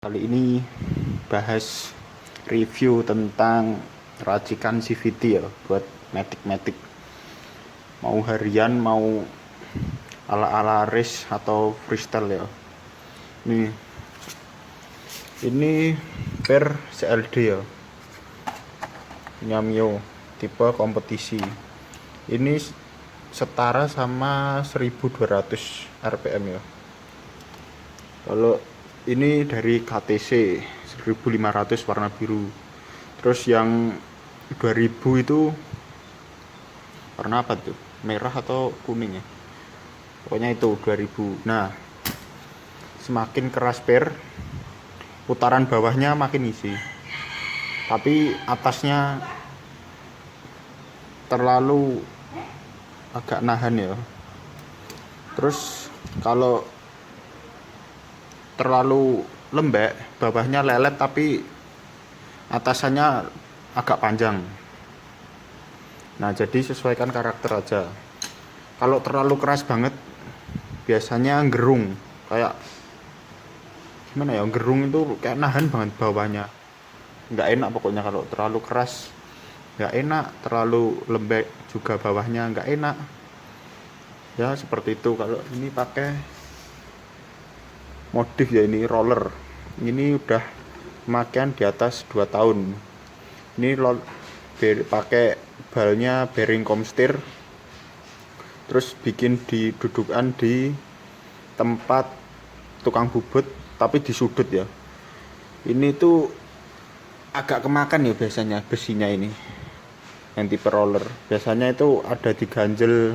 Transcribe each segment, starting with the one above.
Kali ini bahas review tentang racikan CVT ya buat matic-matic. Mau harian, mau ala-ala race atau freestyle ya. Ini per CLD ya. Mio tipe kompetisi. Ini setara sama 1200 rpm ya. Kalau ini dari KTC 1500 warna biru. Terus yang 2000 itu warna apa tuh? Merah atau kuning ya? Pokoknya itu 2000. Nah, semakin keras per, putaran bawahnya makin isi. Tapi atasnya terlalu agak nahan ya. Terus kalau terlalu lembek, bawahnya lelet tapi atasannya agak panjang. Nah, jadi sesuaikan karakter aja. Kalau terlalu keras banget, biasanya gerung. Kayak gimana ya, gerung itu kayak nahan banget bawahnya. Nggak enak pokoknya kalau terlalu keras. Nggak enak, terlalu lembek juga bawahnya nggak enak. Ya, seperti itu. Kalau ini pakai modif ya, ini roller. Ini udah pemakaian di atas 2 tahun. Ini pakai balnya bearing Comsteer. Terus bikin di dudukan di tempat tukang bubut tapi di sudut ya. Ini tuh agak kemakan ya biasanya besinya ini. Yang tipe roller. Biasanya itu ada diganjel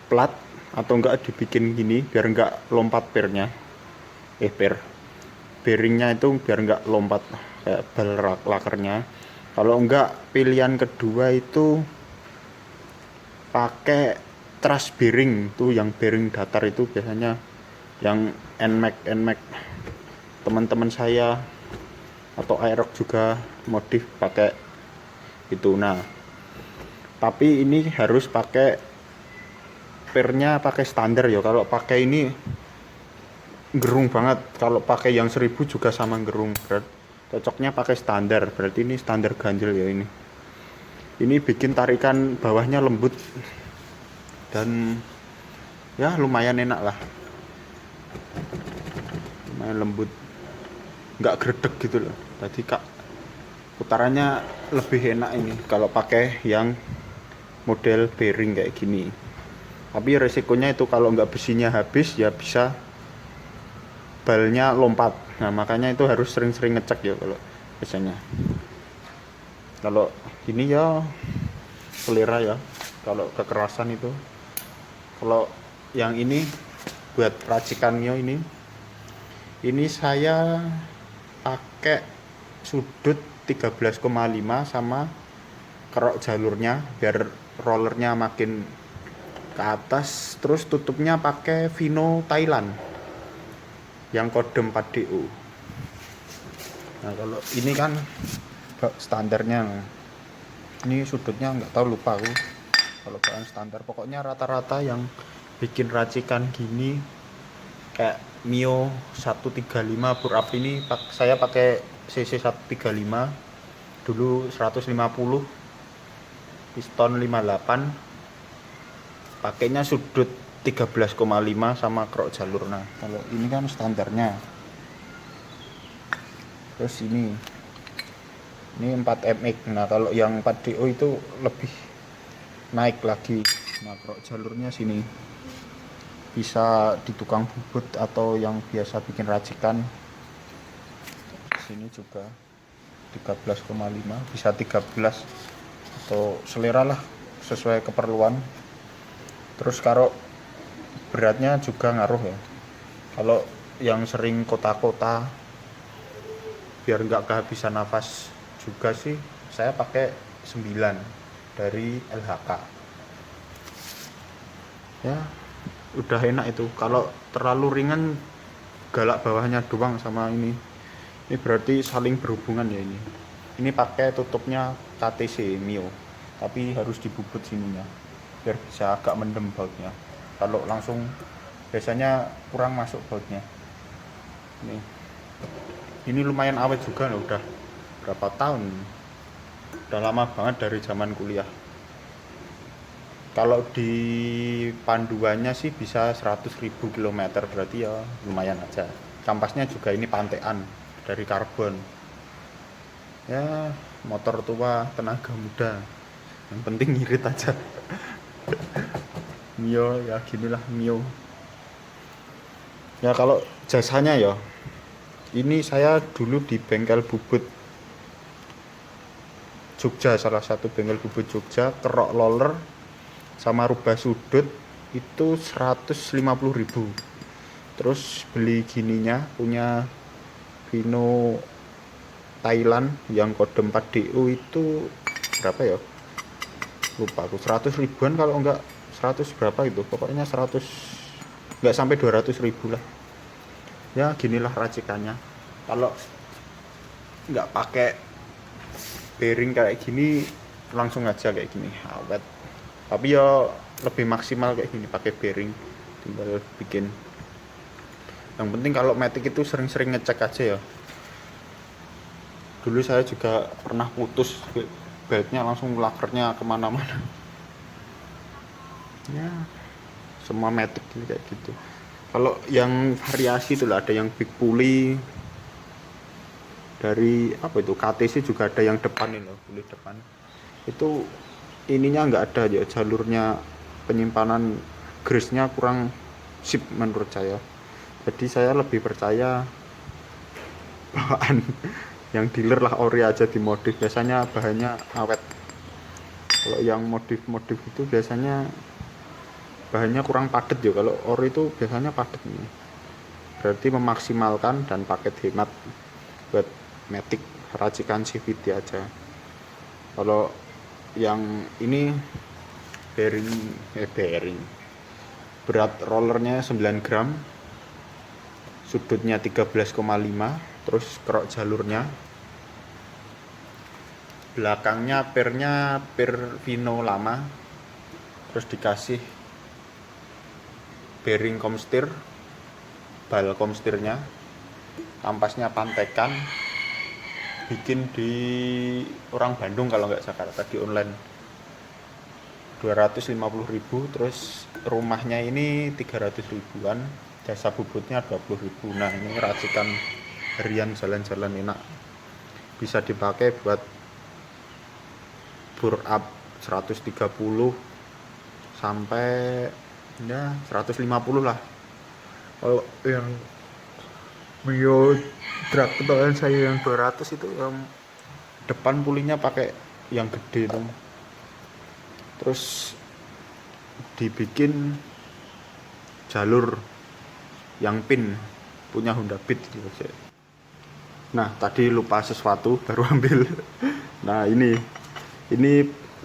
plat atau enggak dibikin gini biar enggak lompat pernya. Bearingnya itu biar nggak lompat kayak bal lakernya. Kalau enggak, pilihan kedua itu pakai truss bearing tuh, yang bearing datar itu biasanya yang NMAX teman-teman saya atau Aerox juga modif pakai itu. Nah, tapi ini harus pakai pernya pakai standar ya. Kalau pakai ini gerung banget. Kalau pakai yang 1000 juga sama gerung. Cocoknya pakai standar. Berarti ini standar ganjel ya ini. Ini bikin tarikan bawahnya lembut dan ya lumayan enak lah. Lumayan lembut. Nggak gredeg gitu loh. Tadi putarannya lebih enak ini kalau pakai yang model bearing kayak gini. Tapi resikonya itu kalau nggak besinya habis ya bisa balnya lompat. Nah, makanya itu harus sering-sering ngecek ya kalau biasanya. Kalau ini ya selera ya. Kalau kekerasan itu. Kalau yang ini buat racikan Mio ini saya pakai sudut 13,5 sama kerok jalurnya biar rollernya makin ke atas. Terus tutupnya pakai Vino Thailand yang kode 4DO. Nah, kalau ini kan standarnya, ini sudutnya nggak tahu, lupa aku kalau bahan standar. Pokoknya rata-rata yang bikin racikan gini kayak Mio 135 bur up ini saya pakai CC 135 dulu, 150 piston 58, pakainya sudut 13,5 sama krok jalur. Nah, kalau ini kan standarnya. Terus ini 4MX. Nah, kalau yang 4DO itu lebih naik lagi. Nah, krok jalurnya sini bisa di tukang bubut atau yang biasa bikin racikan. Sini juga 13,5, bisa 13 atau selera lah sesuai keperluan. Terus kalau beratnya juga ngaruh ya. Kalau yang sering kota-kota biar nggak kehabisan nafas juga sih, saya pakai 9 dari LHK. Ya, udah enak itu. Kalau terlalu ringan galak bawahnya doang sama ini. Ini berarti saling berhubungan ya ini. Ini pakai tutupnya KTC Mio, tapi harus dibubut sininya biar bisa agak mendem bautnya. Kalau langsung biasanya kurang masuk bautnya. Nih. Ini lumayan awet juga loh, udah berapa tahun, udah lama banget dari zaman kuliah. Kalau di panduannya sih bisa 100.000 kilometer, berarti ya lumayan aja. Kampasnya juga ini pantean dari karbon. Ya, motor tua tenaga muda. Yang penting ngirit aja. Mio ya ginilah Mio. Ya kalau jasanya ya, ini saya dulu di bengkel bubut Jogja, salah satu bengkel bubut Jogja, kerok roller sama rubah sudut itu 150.000. Terus beli gininya punya Vino Thailand yang kode 4DU itu berapa ya? Lupa aku, 100 ribuan kalau enggak 100 berapa itu. Pokoknya 100, enggak sampai 200.000 lah. Ya ginilah racikannya. Kalau enggak pakai bearing kayak gini langsung aja kayak gini awet, tapi ya lebih maksimal kayak gini pakai bearing, tinggal bikin. Yang penting kalau matic itu sering-sering ngecek aja ya. Dulu saya juga pernah putus beltnya, langsung lakernya kemana-mana. Ya semua matic ini kayak gitu. Kalau yang variasi itu lah, ada yang big pulley dari apa itu KTC, juga ada yang depan ini loh, pulley depan itu ininya nggak ada ya, jalurnya penyimpanan grease-nya kurang sip menurut saya. Jadi saya lebih percaya bawaan yang dealer lah, ori aja dimodif, biasanya bahannya awet. Kalau yang modif-modif itu biasanya bahannya kurang padat ya, kalau ori itu biasanya padat nih. Berarti memaksimalkan dan paket hemat buat matic racikan CVT aja. Kalau yang ini bearing berat rollernya 9 gram, sudutnya 13,5, terus kerok jalurnya, belakangnya pernya per Vino lama, terus dikasih bearing komstir, bal komstirnya, kampasnya pantekan, bikin di orang Bandung kalau nggak Jakarta, di online 250.000. Terus rumahnya ini 300 ribuan, jasa bubutnya 20.000. Nah ini racikan harian jalan-jalan enak, bisa dipakai buat bore up 130 sampai ya 150 lah. Kalau yang Mio drag ketahuan saya yang 200 itu, yang depan pulinya pakai yang gede tuh, terus dibikin jalur yang pin punya Honda Beat gitu. Nah tadi lupa sesuatu baru ambil. Nah ini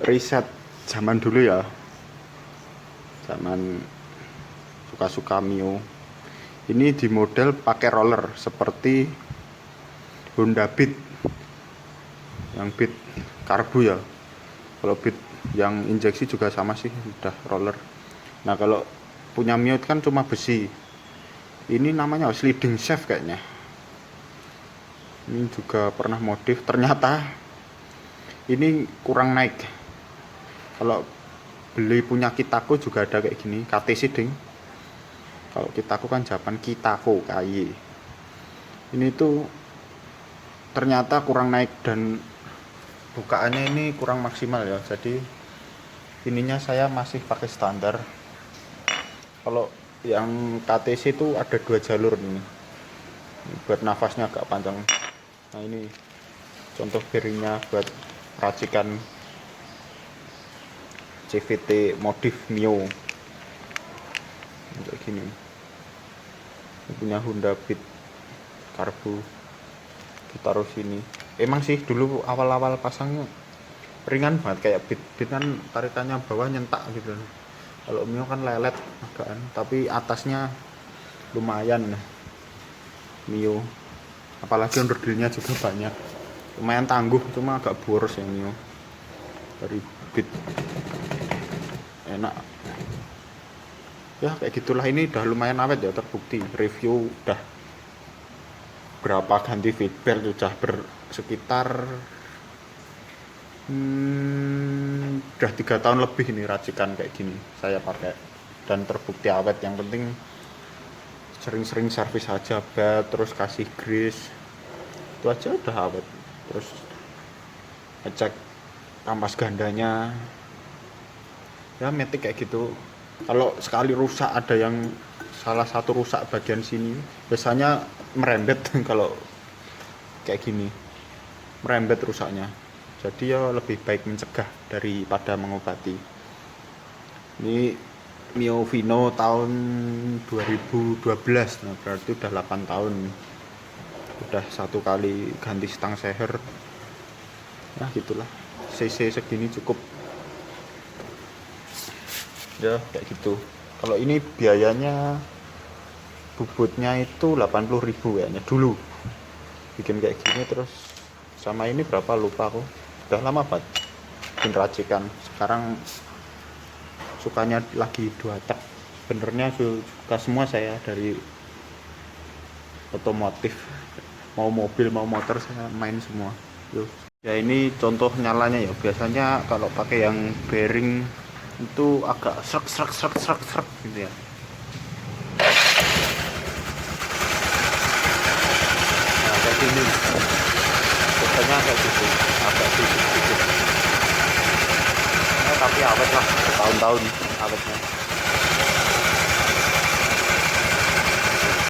riset zaman dulu ya, zaman suka-suka Mio. Ini di model pakai roller seperti Honda Beat, yang Beat karbu ya. Kalau Beat yang injeksi juga sama sih, udah roller. Nah kalau punya Mio kan cuma besi, ini namanya sliding shaft kayaknya. Ini juga pernah modif, ternyata ini kurang naik. Kalau beli punya Kitako juga ada kayak gini, KTC ding. Kalau Kitako kan Japan, Kitako KY. Ini tuh ternyata kurang naik dan bukaannya ini kurang maksimal ya. Jadi ininya saya masih pakai standar. Kalau yang KTC itu ada 2 jalur ini buat nafasnya agak panjang. Nah ini contoh bearingnya buat racikan CVT modif Mio kayak gini. Ini punya Honda Beat karbu, ditaruh sini. Emang sih dulu awal-awal pasangnya ringan banget, kayak Beat kan tarikannya bawah nyentak gitu. Kalau Mio kan lelet agaan, tapi atasnya lumayan Mio, apalagi onderdilnya juga banyak, lumayan tangguh, cuma agak boros yang Mio dari Beat. Enak ya kayak gitulah. Ini udah lumayan awet ya, terbukti review udah beberapa ganti feedback sudah sekitar udah 3 tahun lebih ini racikan kayak gini saya pakai dan terbukti awet. Yang penting sering-sering servis aja belt, terus kasih grease, itu aja udah awet. Terus ngecek kampas gandanya ya, matic kayak gitu. Kalau sekali rusak, ada yang salah satu rusak bagian sini, biasanya merembet kalau kayak gini, merembet rusaknya. Jadi ya lebih baik mencegah daripada mengobati. Ini Mio Vino tahun 2012, nah berarti udah 8 tahun. Udah 1 kali ganti stang seher. Nah gitulah, CC segini cukup. Ya kayak gitu. Kalau ini biayanya bubutnya itu 80.000 kayaknya dulu bikin kayak gini. Terus sama ini berapa lupa aku, udah lama banget bikin racikan. Sekarang sukanya lagi 2 tak. Benernya suka semua saya dari otomotif, mau mobil mau motor saya main semua. Yuk. Ya ini contoh nyalanya ya. Biasanya kalau pakai yang bearing itu agak srek gitu ya. Nah kayak gini biasanya kayak gitu, agak sedikit. Tapi awet lah, tahun-tahun awetnya.